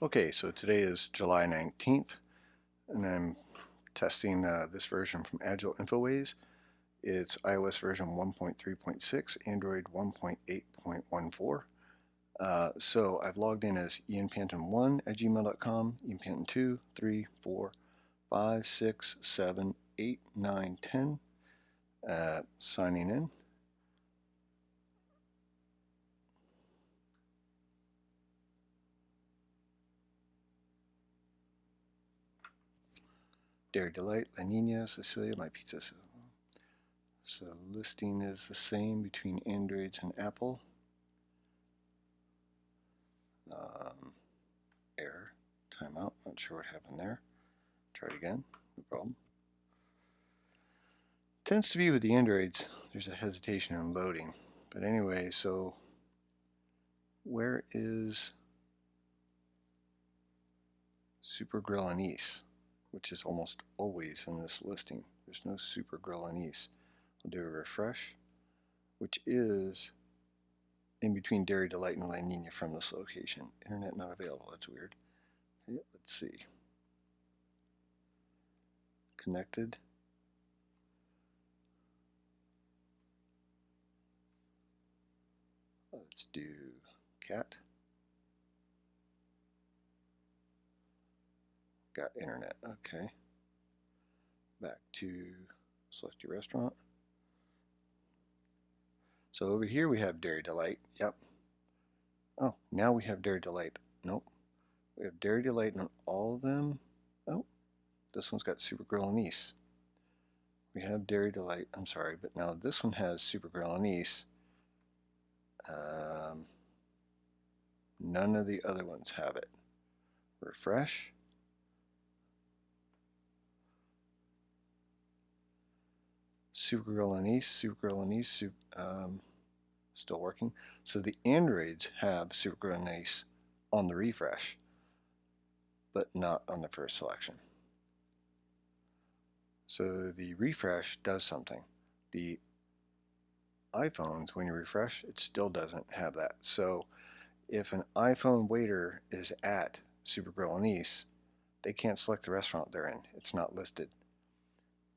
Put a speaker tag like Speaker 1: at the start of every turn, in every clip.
Speaker 1: Okay, so today is July 19th, and I'm testing this version from Agile InfoWays. It's iOS version 1.3.6, Android 1.8.14. So I've logged in as ianpanton1@gmail.com, ianpanton2, 3, 4, 5, 6, 7, 8, 9, 10. Signing in. Dairy Delight, La Nina, Cecilia, My Pizza. So listing is the same between Androids and Apple. Error, timeout, not sure what happened there. Try it again, no problem. Tends to be with the Androids, there's a hesitation in loading. But anyway, so where is Super Grill Anise, which is almost always in this listing? There's no Super Grill Anise. I'll do a refresh, which is in between Dairy Delight and La Nina from this location. Internet not available, that's weird. Okay, let's see. Connected. Let's do cat. Got internet, okay. Back to select your restaurant. So over here we have Dairy Delight, yep. Oh, now we have Dairy Delight. Nope. We have Dairy Delight on all of them. Oh, this one's got Super Grill Anise. We have Dairy Delight, I'm sorry, but now this one has Super Grill Anise. None of the other ones have it. Refresh. Super Grill Anise, still working. So the Androids have Super Grill Anise on the refresh, but not on the first selection. So the refresh does something. The iPhones, when you refresh, it still doesn't have that. So if an iPhone waiter is at Super Grill Anise, they can't select the restaurant they're in. It's not listed.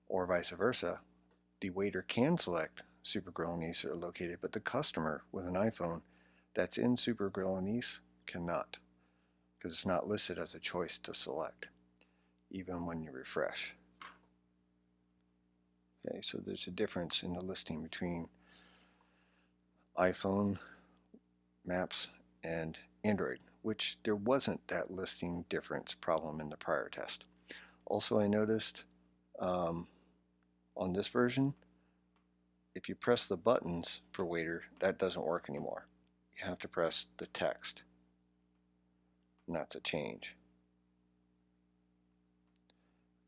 Speaker 1: Or vice versa, the waiter can select Super Grill Anise or located, but the customer with an iPhone that's in Super Grill Anise cannot, because it's not listed as a choice to select, even when you refresh. Okay, so there's a difference in the listing between iPhone, Maps, and Android, which there wasn't that listing difference problem in the prior test. Also, I noticed on this version, if you press the buttons for waiter, that doesn't work anymore. You have to press the text, and that's a change.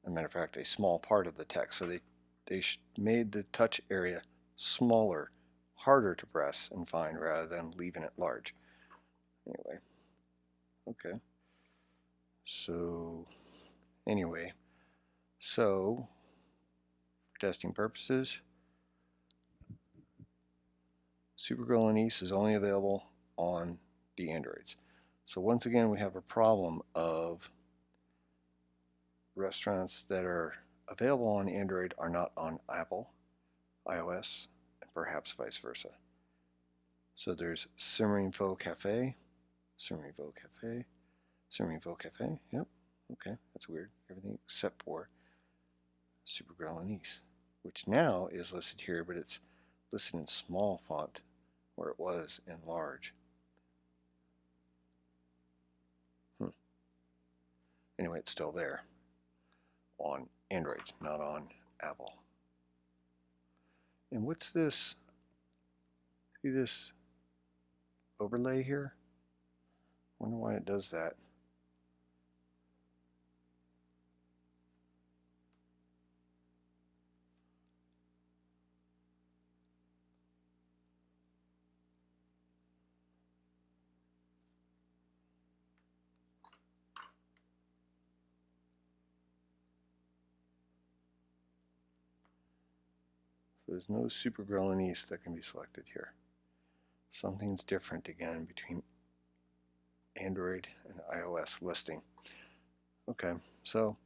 Speaker 1: As a matter of fact, a small part of the text. So they made the touch area smaller, harder to press and find rather than leaving it large. Anyway, okay. So anyway, so for testing purposes, Super Grill Anise is only available on the Androids. So once again, we have a problem of restaurants that are available on Android are not on Apple, iOS, and perhaps vice versa. So there's Simmering Pho Cafe, Simmering Pho Cafe, Simmering Pho Cafe. Yep, okay, that's weird. Everything except for Super Grill Anise, which now is listed here, but it's listed in small font where it was in large. Anyway, it's still there on Android, not on Apple. And what's this? See this overlay here? Wonder why it does that. So there's no Super Grill Anise that can be selected here. Something's different again between Android and iOS listing. Okay, so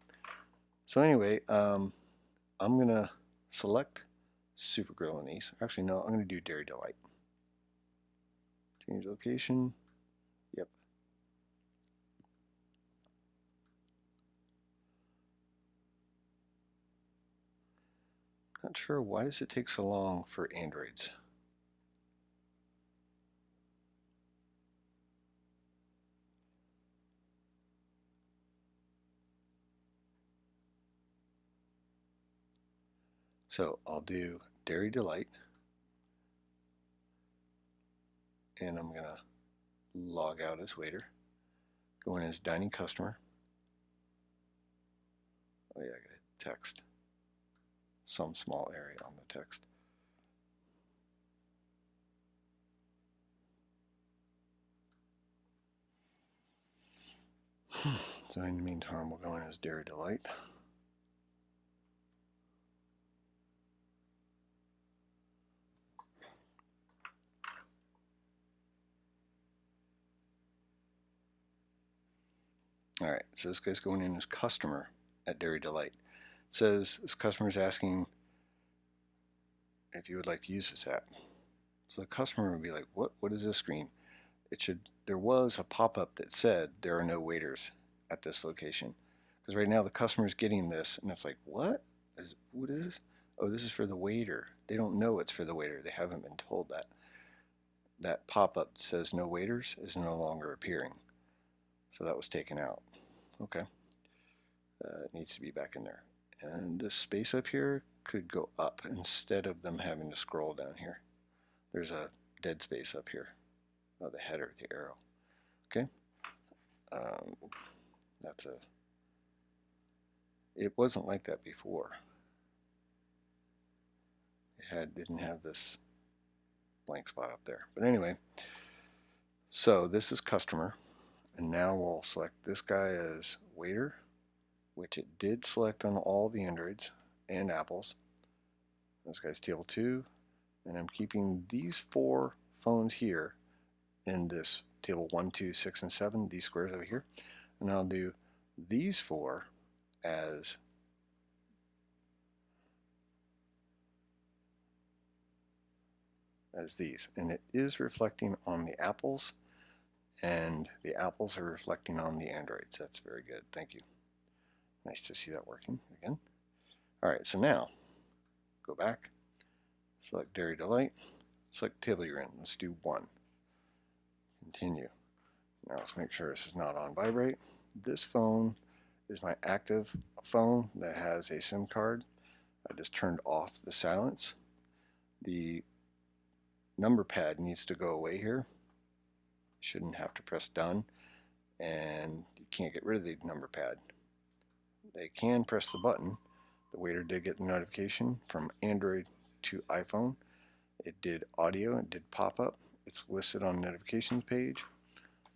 Speaker 1: anyway, I'm gonna select Supergrill in these. Actually, no, I'm gonna do Dairy Delight. Change location. Yep. Not sure why does it take so long for Androids. So I'll do Dairy Delight, and I'm gonna log out as waiter. Go in as dining customer. Oh yeah, I gotta hit text. Some small area on the text. So in the meantime, we'll go in as Dairy Delight. All right, so this guy's going in as customer at Dairy Delight. It says this customer is asking if you would like to use this app. So the customer would be like, what is this screen? There was a pop-up that said there are no waiters at this location. Because right now the customer's getting this and it's like, what is this? Oh, this is for the waiter. They don't know it's for the waiter. They haven't been told that. That pop-up that says no waiters is no longer appearing. So that was taken out. Okay. It needs to be back in there. And this space up here could go up instead of them having to scroll down here. There's a dead space up here. Oh, the header, the arrow. Okay. It wasn't like that before. It didn't have this blank spot up there. But anyway, so this is customer. And now we'll select this guy as waiter, which it did select on all the Androids and Apples. This guy's table 2, and I'm keeping these 4 phones here in this table 1, 2, 6, and 7, these squares over here. And I'll do these 4 as these. And it is reflecting on the Apples, and the Apples are reflecting on the Androids. That's very good. Thank you. Nice to see that working again. All right, so now go back, select Dairy Delight, select table you're in. Let's do 1. Continue. Now let's make sure this is not on vibrate. This phone is my active phone that has a SIM card. I just turned off the silence. The number pad needs to go away here. You shouldn't have to press done, and you can't get rid of the number pad. They can press the button. The waiter did get the notification from Android to iPhone. It did audio, it did pop up. It's listed on the notifications page.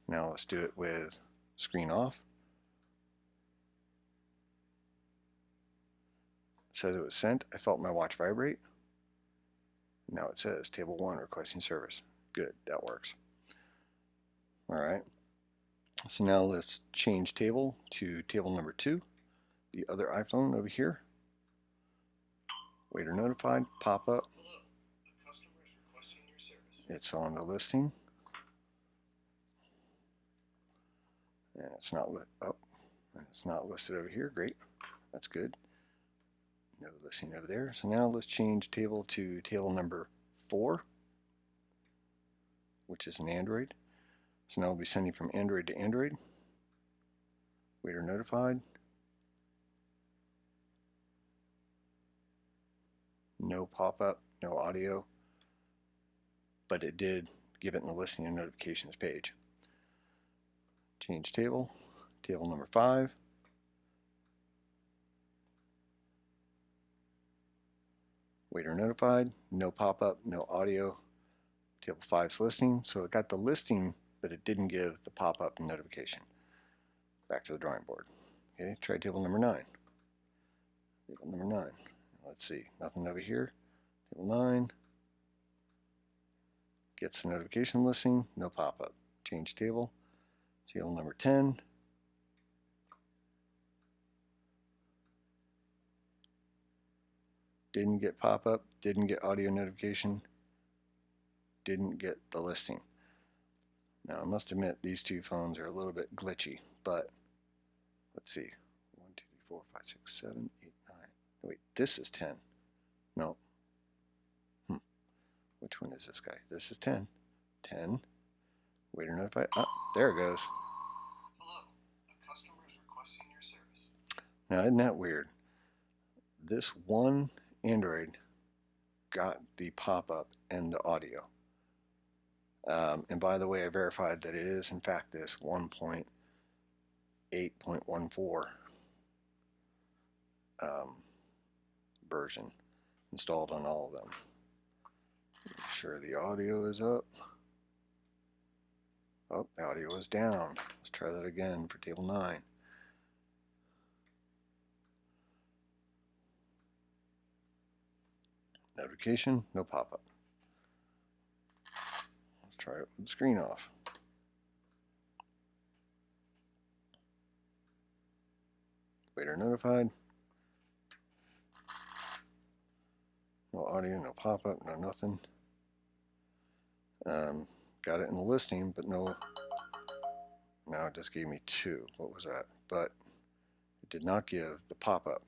Speaker 1: Now let's do it with screen off. It says it was sent. I felt my watch vibrate. Now it says table 1 requesting service. Good, that works. All right. So now let's change table to table number 2. The other iPhone over here. Waiter notified, pop up.
Speaker 2: Hello, the customer is requesting your service.
Speaker 1: It's on the listing. And it's not it's not listed over here. Great. That's good. No listing over there. So now let's change table to table number 4, which is an Android. So now we'll be sending from Android to Android. Waiter notified. No pop-up, no audio, but it did give it in the listing and notifications page. Change table, table number 5. Waiter notified, no pop-up, no audio. Table 5's listing, so it got the listing, but it didn't give the pop-up and notification. Back to the drawing board. Okay, try table number 9. Table number 9. Let's see, nothing over here. Table 9 gets the notification listing, no pop-up. Change table. Table number 10. Didn't get pop-up, didn't get audio notification, didn't get the listing. Now, I must admit, these two phones are a little bit glitchy, but let's see. 1, 2, 3, 4, 5, 6, 7, 8, 9. Wait, this is 10. No. Which one is this guy? This is 10. 10. Waiter notified. Oh, there it goes.
Speaker 2: Hello, a customer is requesting your service.
Speaker 1: Now, isn't that weird? This one Android got the pop-up and the audio. And by the way, I verified that it is in fact this 1.8.14 version installed on all of them. Make sure the audio is up. Oh, the audio is down. Let's try that again for table 9. Notification, no pop-up. Let's try it with the screen off. Waiter notified. No audio, no pop-up, no nothing. Got it in the listing, but no. Now it just gave me 2. What was that? But it did not give the pop-up.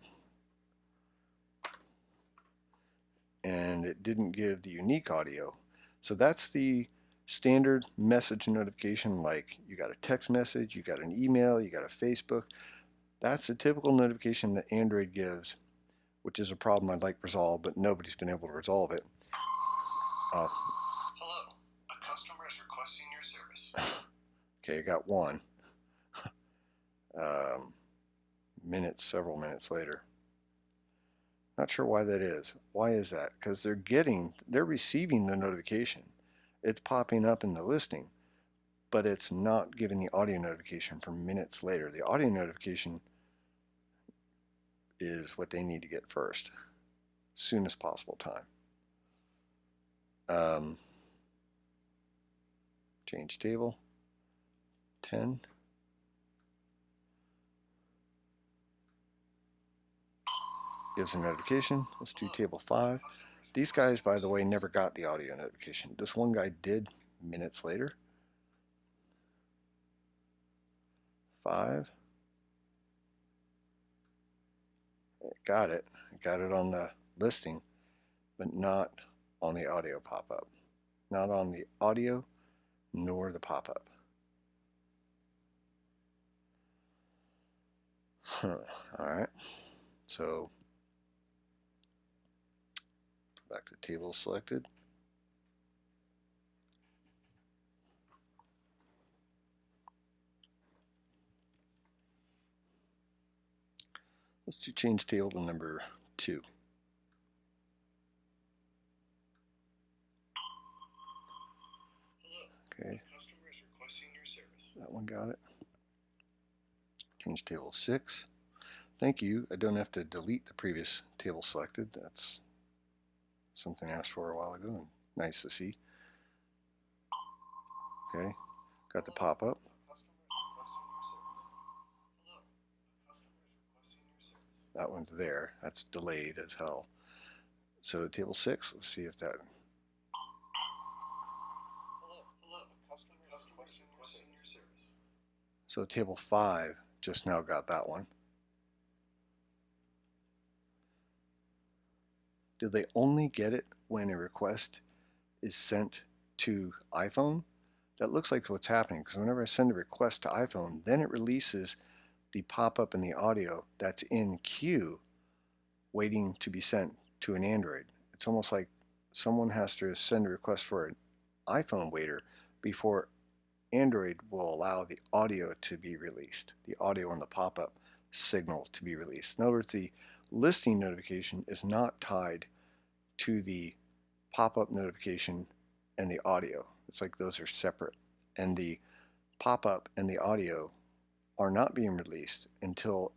Speaker 1: And it didn't give the unique audio. So that's the standard message notification, like you got a text message, you got an email, you got a Facebook. That's a typical notification that Android gives, which is a problem I'd like resolved, but nobody's been able to resolve it.
Speaker 2: Hello, a customer is requesting your service.
Speaker 1: Okay, I got one. Several minutes later. Not sure why that is. Why is that? Because they're receiving the notification. It's popping up in the listing, but it's not giving the audio notification for minutes later. The audio notification is what they need to get first, soonest possible time. Change table, 10. Gives a notification. Let's do table 5. These guys, by the way, never got the audio notification. This one guy did minutes later. 5. Got it. Got it on the listing, but not on the audio pop-up. Not on the audio, nor the pop-up. All right. So back to table selected. Let's do change table to number 2.
Speaker 2: Hello,
Speaker 1: Okay,
Speaker 2: a customer is requesting your service.
Speaker 1: that one got it. Change table 6. Thank you. I don't have to delete the previous table selected. That's something I asked for a while ago and nice to see. Okay, got the pop-up. That one's there. That's delayed as hell. So table 6, let's see if that.
Speaker 2: Hello, customer is requesting your service.
Speaker 1: So table 5 just now got that one. Do they only get it when a request is sent to iPhone? That looks like what's happening, because whenever I send a request to iPhone, then it releases the pop-up and the audio that's in queue waiting to be sent to an Android. It's almost like someone has to send a request for an iPhone waiter before Android will allow the audio to be released, the audio and the pop-up signal to be released. In other words, the listing notification is not tied to the pop-up notification and the audio. It's like those are separate. And the pop-up and the audio are not being released until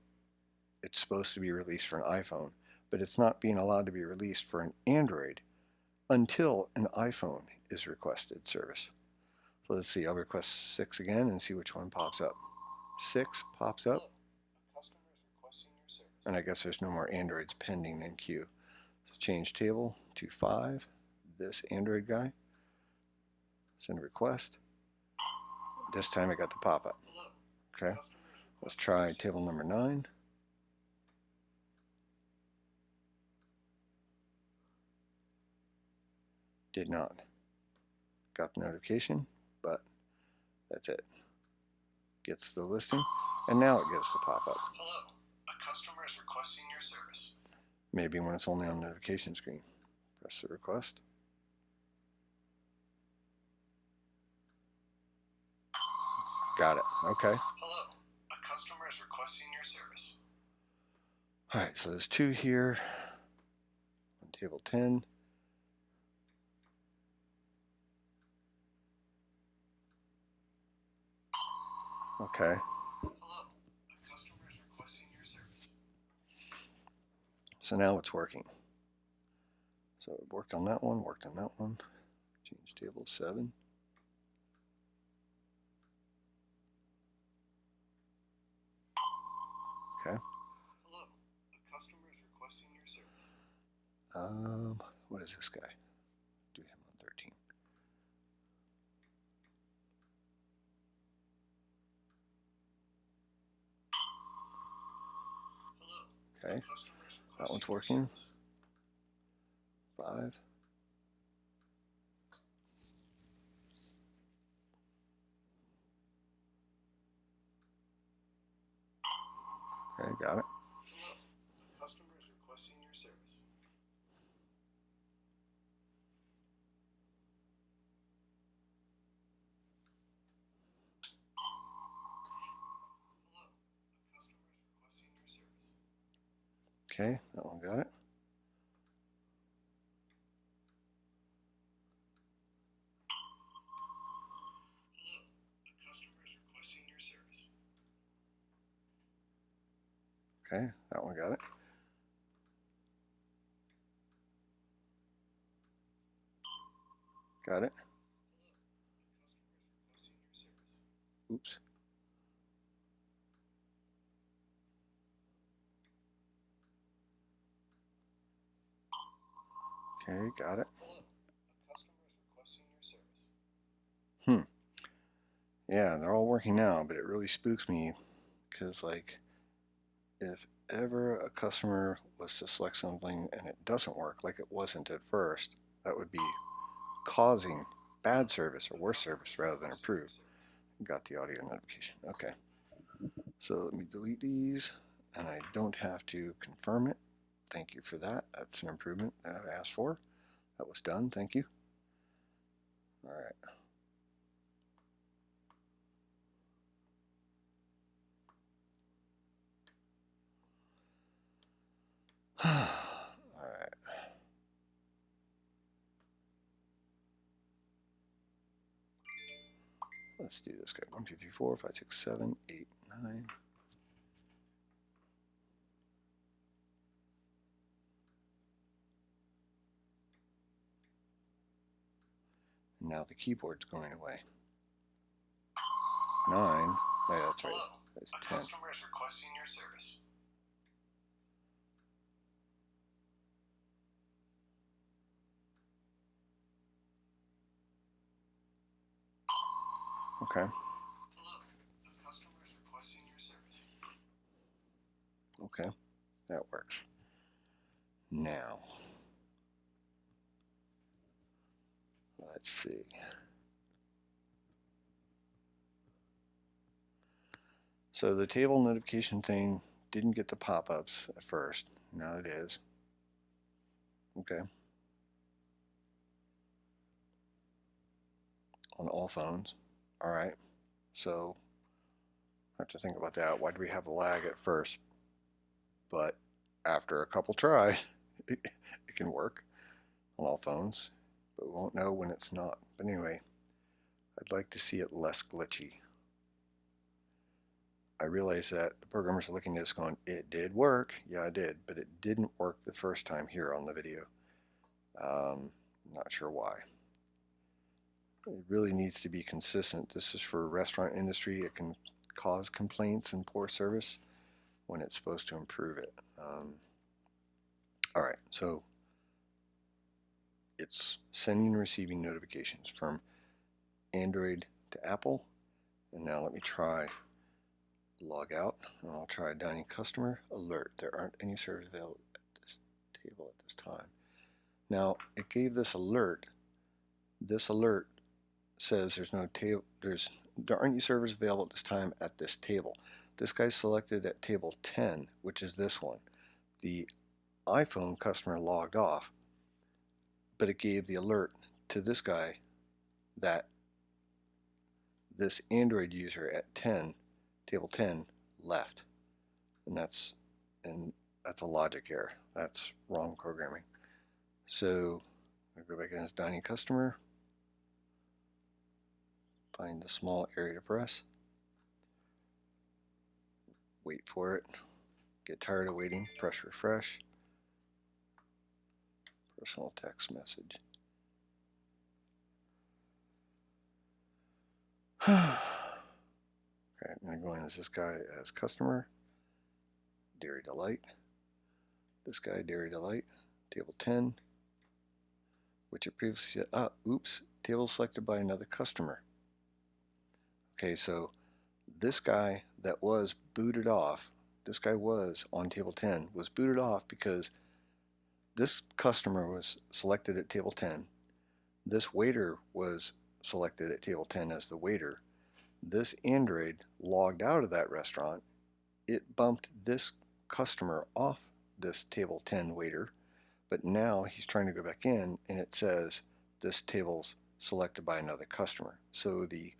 Speaker 1: it's supposed to be released for an iPhone, but it's not being allowed to be released for an Android until an iPhone is requested service. So let's see, I'll request 6 again and see which one pops up. 6 pops up. And I guess there's no more Androids pending in queue. So change table to 5, this Android guy. Send a request. This time I got the pop-up. Okay, let's try table number 9. Did not. Got the notification, but that's it. Gets the listing, and now it gets the pop-up.
Speaker 2: Hello, a customer is requesting your service.
Speaker 1: Maybe when it's only on the notification screen. Press the request. Got it. Okay.
Speaker 2: Hello, a customer is requesting your service.
Speaker 1: All right, so there's 2 here on table 10. Okay.
Speaker 2: Hello, a customer is requesting your service.
Speaker 1: So now it's working. So it worked on that one, worked on that one. Change table 7. Okay.
Speaker 2: Hello, a customer is requesting your service.
Speaker 1: What is this guy? Do him on 13.
Speaker 2: Hello,
Speaker 1: Okay.
Speaker 2: a customer is
Speaker 1: That one's
Speaker 2: requesting your
Speaker 1: working.
Speaker 2: service.
Speaker 1: 5. Okay, got it.
Speaker 2: Hello, a customer is requesting your service. Hello, a customer is requesting your service.
Speaker 1: Okay, that one got it.
Speaker 2: Hello, a customer is requesting your service.
Speaker 1: Okay, that one got it. Got it.
Speaker 2: Hello, a customer is requesting your service.
Speaker 1: Oops. Okay, got it.
Speaker 2: Hello, a customer is requesting your service.
Speaker 1: Yeah, they're all working now, but it really spooks me because, like, if ever a customer was to select something and it doesn't work like it wasn't at first, that would be causing bad service or worse service rather than improved. Got the audio notification. Okay. So let me delete these, and I don't have to confirm it. Thank you for that. That's an improvement that I've asked for. That was done. Thank you. All right. All right. Let's do this guy. 1, 2, 3, 4, 5, 6, 7, 8, 9. Now the keyboard's going away. 9. Oh, yeah, that's right.
Speaker 2: Hello,
Speaker 1: That's
Speaker 2: a
Speaker 1: 10.
Speaker 2: customer is requesting your service.
Speaker 1: Okay.
Speaker 2: Hello, a customer is requesting your service.
Speaker 1: Okay. That works. Now, let's see. So the table notification thing didn't get the pop-ups at first. Now it is. Okay. On all phones. All right. So I have to think about that. Why do we have a lag at first? But after a couple tries, it can work on all phones, but we won't know when it's not. But anyway, I'd like to see it less glitchy. I realize that the programmers are looking at this going, it did work. Yeah, it did, but it didn't work the first time here on the video. Not sure why. It really needs to be consistent. This is for restaurant industry. It can cause complaints and poor service when it's supposed to improve it. All right, so it's sending and receiving notifications from Android to Apple. And now let me try log out, and I'll try dining customer alert. There aren't any servers available at this table at this time. Now it gave this alert. This alert says there's no table. There aren't any servers available at this time at this table. This guy's selected at table 10, which is this one. The iPhone customer logged off, but it gave the alert to this guy that this Android user at 10, table 10, left. And that's a logic error. That's wrong programming. So I go back in as dining customer, find the small area to press, wait for it, get tired of waiting, press refresh, personal text message. Okay, I'm going to go in as this guy as customer, Dairy Delight. This guy, Dairy Delight, table 10, which it previously said, oops, table selected by another customer. Okay, so this guy that was booted off, this guy was on table 10, was booted off because this customer was selected at table 10. This waiter was selected at table 10 as the waiter. This Android logged out of that restaurant. It bumped this customer off this table 10 waiter, but now he's trying to go back in and it says this table's selected by another customer. So the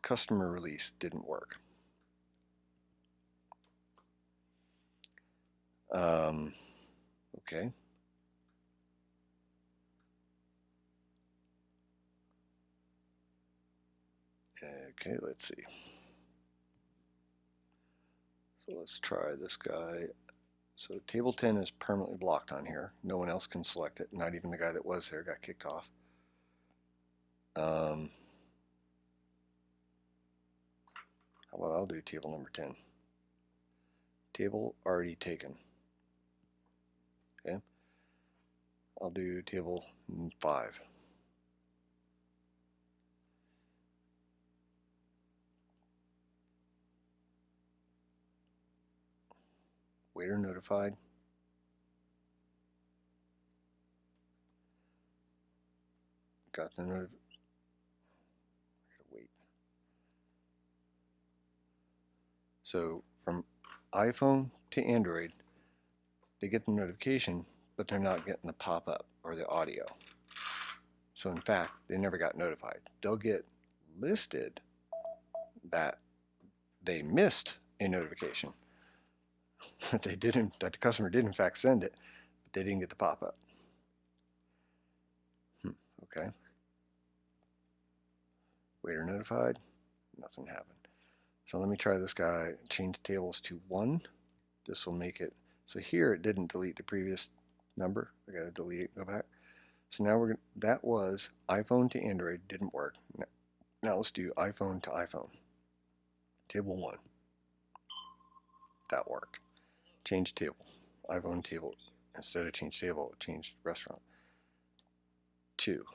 Speaker 1: customer release didn't work. Okay. Okay, let's see. So let's try this guy. So table 10 is permanently blocked on here. No one else can select it. Not even the guy that was there got kicked off. How about I'll do table number 10. Table already taken. Okay. I'll do table 5. Waiter notified. Got the notification. Wait. So from iPhone to Android, they get the notification, but they're not getting the pop-up or the audio. So in fact, they never got notified. They'll get listed that they missed a notification that the customer did in fact send it, but they didn't get the pop-up. Okay. Waiter notified, nothing happened. So let me try this guy, change tables to 1. This will make it, so here it didn't delete the previous number. I gotta delete it, go back. So now that was iPhone to Android, didn't work. Now let's do iPhone to iPhone. Table 1. That worked. Change table. iPhone table. Instead of change table, change restaurant. 2.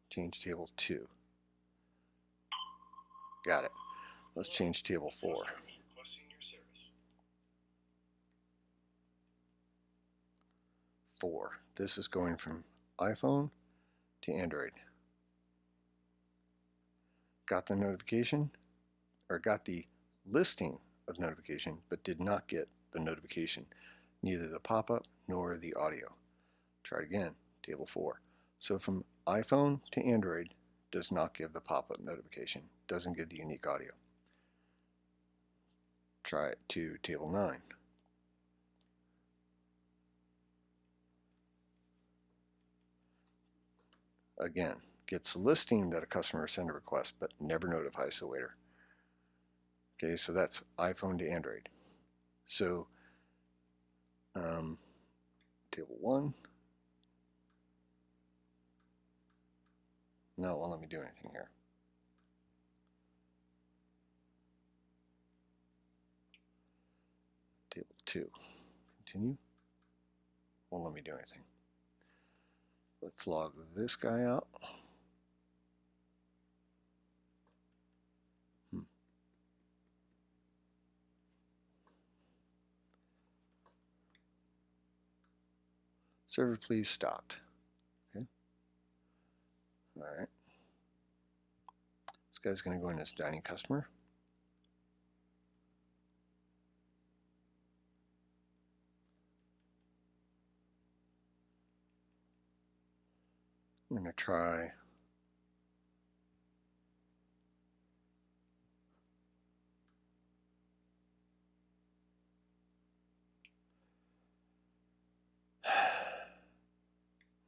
Speaker 1: Change table 2. Got it. Let's change table 4.
Speaker 2: Requesting your service.
Speaker 1: 4. This is going from iPhone to Android. Got the notification, or got the listing of notification, but did not get the notification, neither the pop-up nor the audio. Try it again, table 4. So from iPhone to Android does not give the pop-up notification, doesn't give the unique audio. Try it to table 9. Again, gets the listing that a customer sent a request, but never notifies the waiter. Okay, so that's iPhone to Android. So table 1, No, it won't let me do anything here. Table 2. Continue. Won't let me do anything. Let's log this guy out. Server please stopped. Okay. All right. This guy's going to go in as dining customer. I'm going to try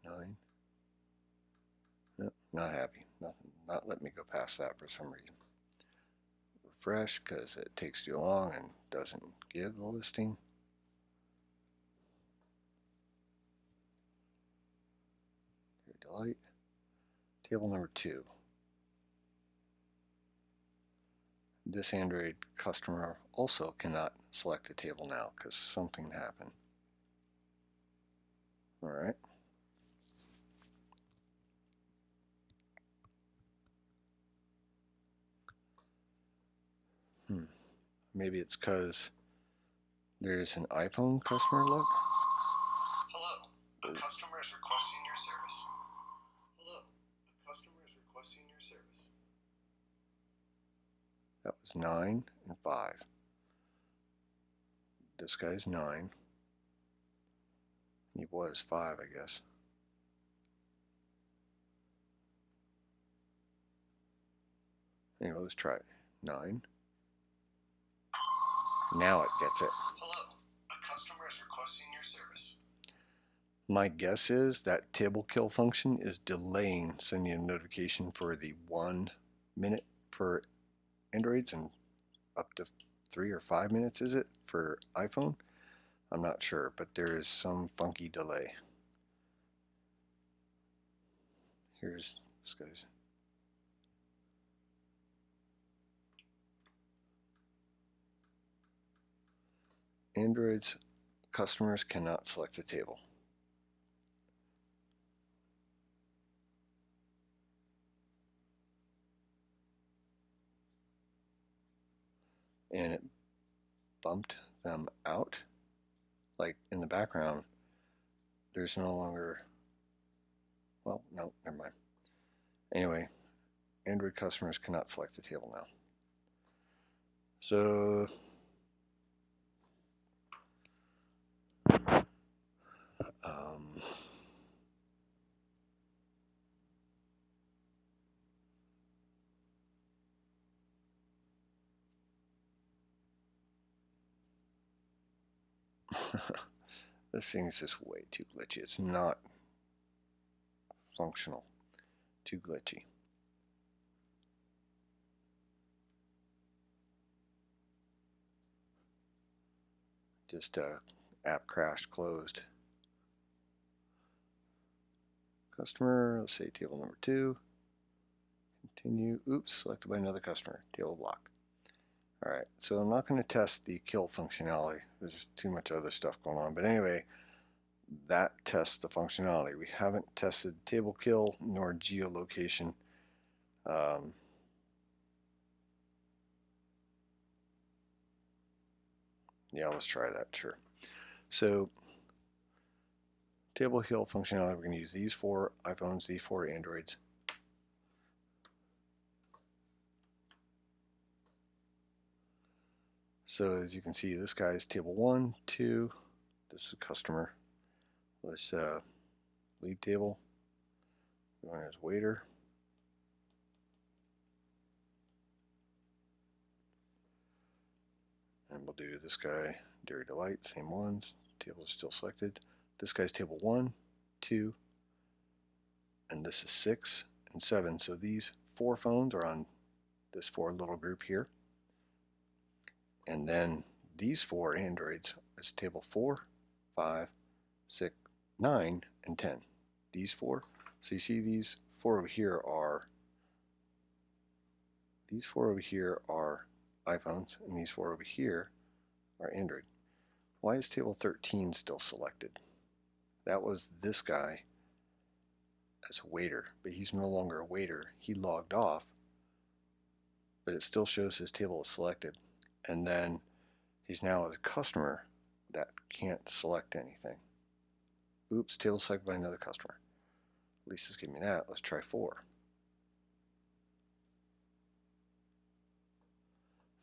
Speaker 1: nine. Nope, not happy. Nothing, not letting me go past that for some reason. Refresh because it takes too long and doesn't give the listing. Delight. Table number 2. This Android customer also cannot select a table now because something happened. All right. Maybe it's because there's an iPhone customer look.
Speaker 2: Hello, a customer is requesting your service. Hello, a customer is requesting your service.
Speaker 1: That was 9 and 5. This guy's 9. He was 5, I guess. Anyway, let's try it. 9. Now it gets it.
Speaker 2: Hello, a customer is requesting your service.
Speaker 1: My guess is that table kill function is delaying sending a notification for the 1 minute for Androids and up to 3 or 5 minutes, is it, for iPhone? I'm not sure, but there is some funky delay. Here's this guy's. Android's customers cannot select a table. And it bumped them out. Like in the background, there's no longer, well, no, never mind. Anyway, Android customers cannot select a table now. So, this thing is just way too glitchy. It's not functional. Too glitchy. Just app crashed, closed. Customer, let's say table number 2. Continue. Oops, selected by another customer. Table blocked. All right, so I'm not going to test the kill functionality. There's just too much other stuff going on. But anyway, that tests the functionality. We haven't tested table kill nor geolocation. Yeah, let's try that, sure. So table kill functionality, we're going to use these 4 iPhones, these 4 Androids. So as you can see, this guy's table 1, 2. This is a customer. Let's leave table. Going as waiter. And we'll do this guy, Dairy Delight, same ones. Table is still selected. This guy's table 1, 2, and this is 6 and 7. So these 4 phones are on this 4 little group here. And then these 4 Androids is table 4, 5, 6, 9, and 10. These 4. So you see these four over here are iPhones, and these four over here are Android. Why is table 13 still selected? That was this guy as a waiter, but he's no longer a waiter. He logged off, but it still shows his table is selected. And then he's now a customer that can't select anything. Oops, table selected by another customer. At least it's giving me that. Let's try 4.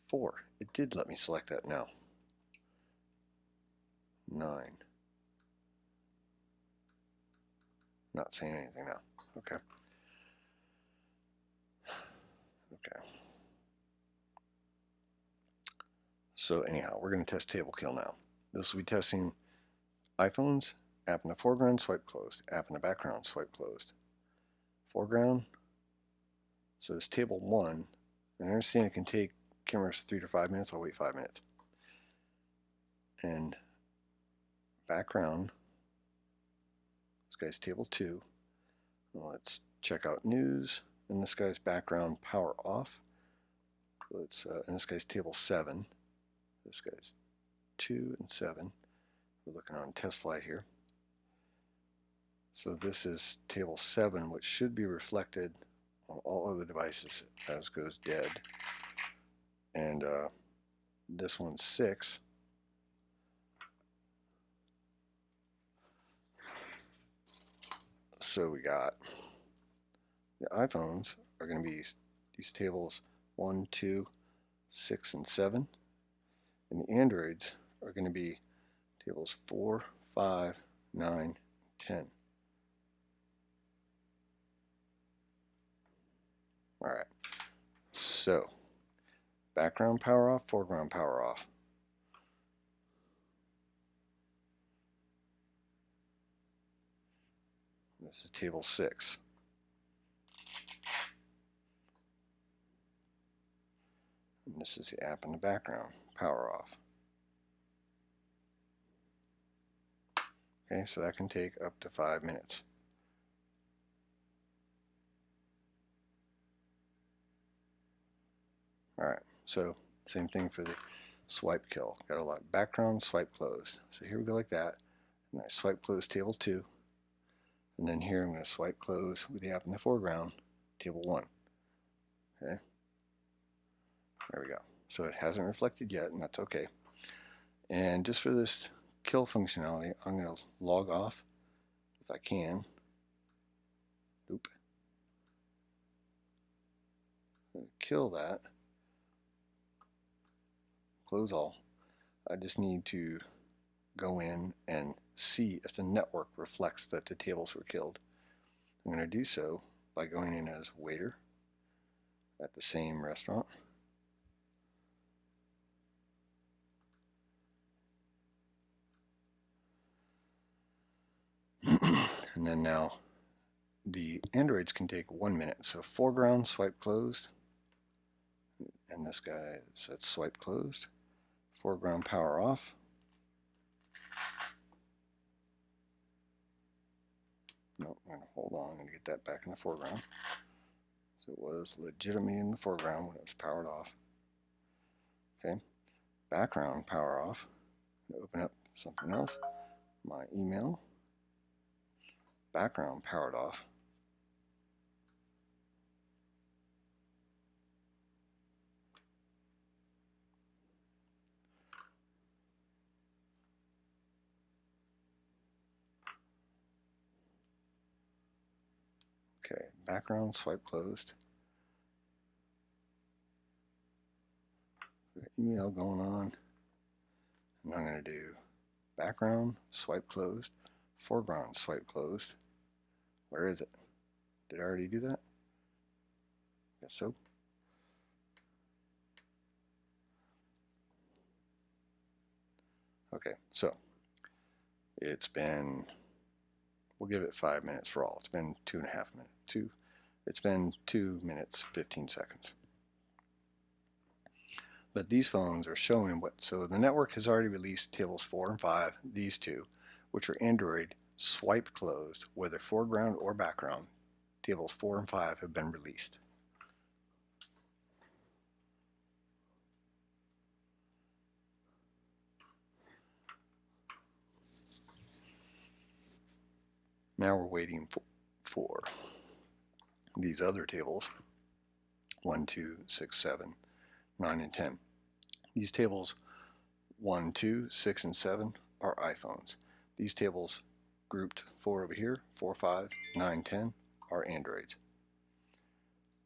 Speaker 1: 4. It did let me select that now. 9. Not saying anything now. Okay. Okay. So anyhow, we're going to test table kill now. This will be testing iPhones, app in the foreground, swipe closed. App in the background, swipe closed. Foreground. So this table 1, and I understand it can take cameras 3 to 5 minutes. I'll wait 5 minutes. And background. This guy's table 2. Let's check out news. And this guy's background power off. Let's and this guy's table 7. This guy's 2 and 7. We're looking on test flight here. So this is table 7, which should be reflected on all other devices as goes dead. And this one's 6. So we got the iPhones are going to be these tables 1, 2, 6, and 7. And the Androids are going to be tables 4, 5, 9, 10. Alright, so background power off, foreground power off. This is table 6. And this is the app in the background, power off. Okay, so that can take up to 5 minutes. Alright, so same thing for the swipe kill. Got a lot background, swipe closed. So here we go like that. And I swipe close table 2. And then here I'm going to swipe close with the app in the foreground, table 1. Okay, there we go. So it hasn't reflected yet, and that's okay. And just for this kill functionality, I'm going to log off if I can. Oop. I'm going to kill that. Close all. I just need to go in and see if the network reflects that the tables were killed. I'm going to do so by going in as waiter at the same restaurant. And then now the Androids can take 1 minute. So foreground, swipe closed. And this guy said swipe closed. Foreground power off. No, I'm going to hold on and get that back in the foreground. So it was legitimately in the foreground when it was powered off. Okay, background power off. I'm going to open up something else. My email. Background powered off. Okay, background swipe closed. Email going on. And I'm going to do background swipe closed, foreground swipe closed. Where is it? Did I already do that? Guess so. Okay, so it's been, we'll give it 5 minutes for all. It's been 2.5 minutes. It's been 2 minutes, 15 seconds. But these phones are showing what, so the network has already released tables 4 and 5, these two, which are Android swipe closed, whether foreground or background, tables 4 and 5 have been released. Now we're waiting for these other tables, 1, 2, 6, 7, 9, and 10. These tables 1, 2, 6, and 7 are iPhones. These tables grouped 4 over here, 4, 5, 9, 10 are Androids.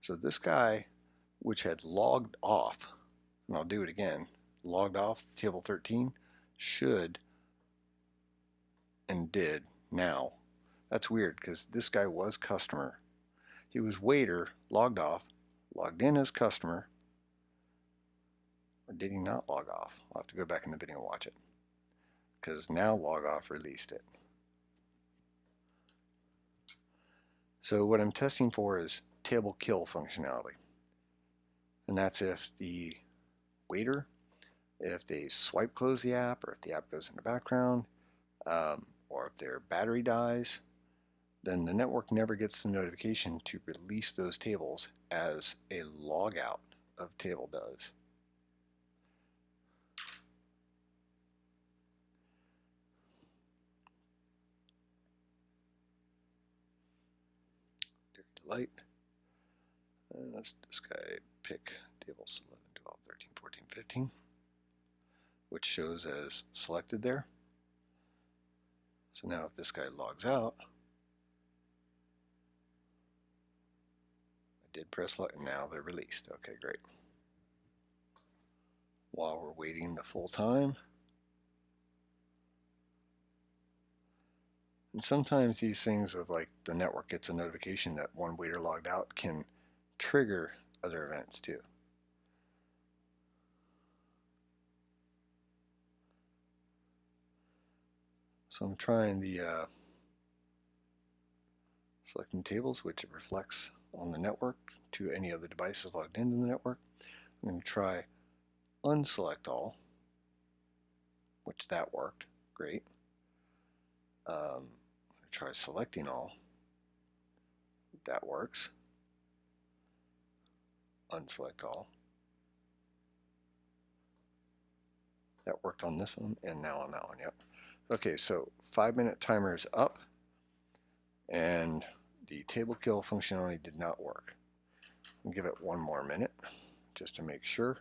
Speaker 1: So this guy, which had logged off, and I'll do it again, logged off table 13, should and did now. That's weird because this guy was customer. He was waiter, logged off, logged in as customer, or did he not log off? I'll have to go back in the video and watch it because now log off released it. So what I'm testing for is table kill functionality. And that's if the waiter, if they swipe close the app, or if the app goes in the background, or if their battery dies, then the network never gets the notification to release those tables as a logout of table does. Light. And let's this guy pick tables 11, 12, 13, 14, 15, which shows as selected there. So now if this guy logs out, I did press lock, and now they're released. Okay, great. While we're waiting the full time, and sometimes these things of like the network gets a notification that one waiter logged out can trigger other events too. So I'm trying the selecting tables, which it reflects on the network to any other devices logged into the network. I'm going to try unselect all, which that worked great. I'm going to try selecting all. That works. Unselect all. That worked on this one and now on that one. Yep. Okay, so 5-minute timer is up, and the table kill functionality did not work. I'll give it 1 more minute just to make sure.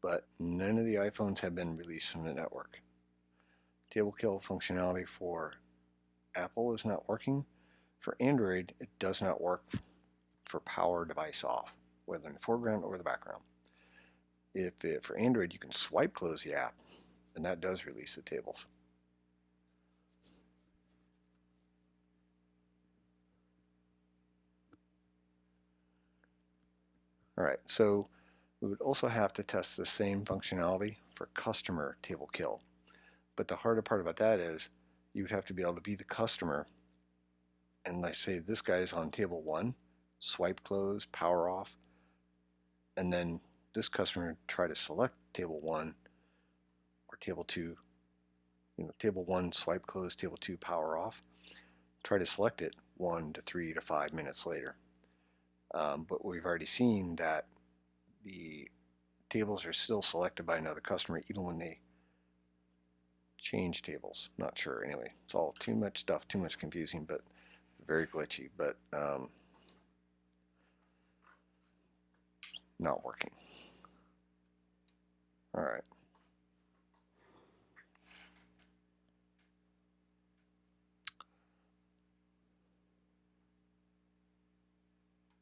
Speaker 1: But none of the iPhones have been released from the network. Table kill functionality for Apple is not working. For Android, it does not work for power device off, whether in the foreground or the background. For Android, you can swipe close the app, and that does release the tables. All right, so we would also have to test the same functionality for customer table kill. But the harder part about that is you would have to be able to be the customer, and let's say this guy is on table 1, swipe close, power off, and then this customer try to select table 1 or table 2, table 1, swipe close, table 2, power off, try to select it 1 to 3 to 5 minutes later. But we've already seen that the tables are still selected by another customer even when they change tables. Not sure. Anyway, it's all too much stuff, too much confusing, but very glitchy, but not working. All right.